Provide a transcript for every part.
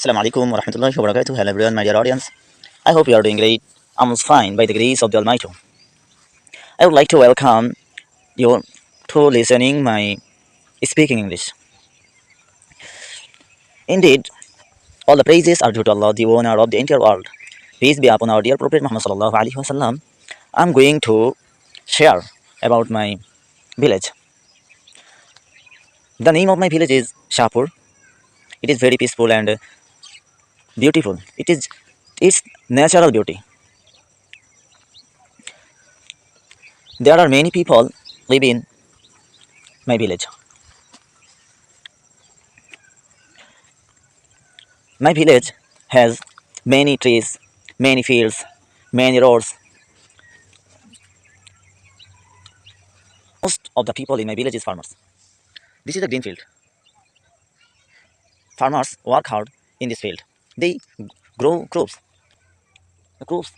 Assalamu alaikum wa rahmatullahi wa barakatuh. Hello everyone, my dear audience. I hope you are doing great. I'm fine by the grace of the Almighty. I would like to welcome you to listening my speaking English. Indeed, all the praises are due to Allah, the owner of the entire world. Peace be upon our dear Prophet Muhammad sallallahu alaihi wasallam. I'm going to share about my village. The name of my village is Shapur. It is very peaceful and beautiful. Its natural beauty. There are many people live in my village. My village has many trees, many fields, many roads. Most of the people in my village is farmers. This is a green field. Farmers work hard in this field. They grow crops. The crops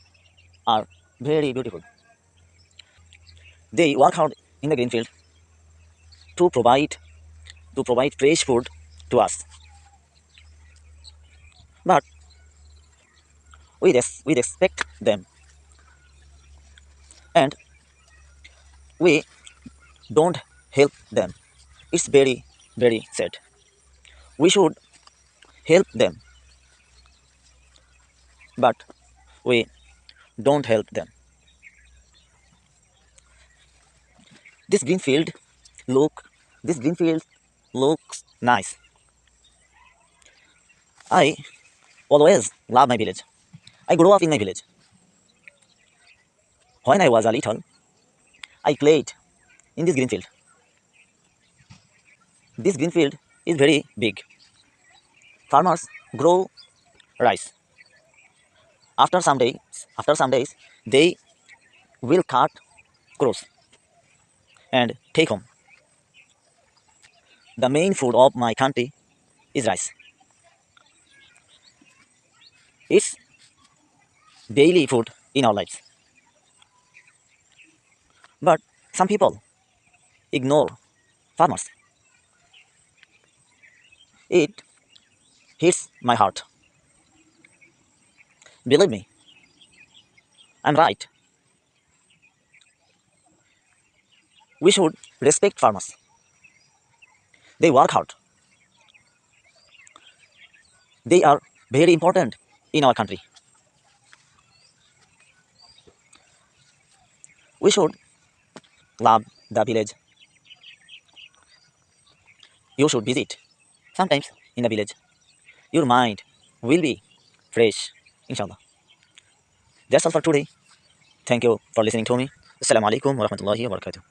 are very beautiful. They work hard in the green field to provide fresh food to us. But we respect them and we don't help them. It's very sad. We should help them, but we don't help them. This green field look this green field looks nice. I always love my village. I grew up in my village. When I was a little, I played in this green field. This green field is very big. Farmers grow rice. After some days, they will cut crops and take home. The main food of my country is rice. It's daily food in our lives. But some people ignore farmers. It hits my heart. Believe me, I'm right. We should respect farmers. They work hard. They are very important in our country. We should love the village. You should visit sometimes in the village. Your mind will be fresh, inshallah. That's all for today. Thank you for listening to me. Assalamu alaikum wa rahmatullahi wa barakatuh.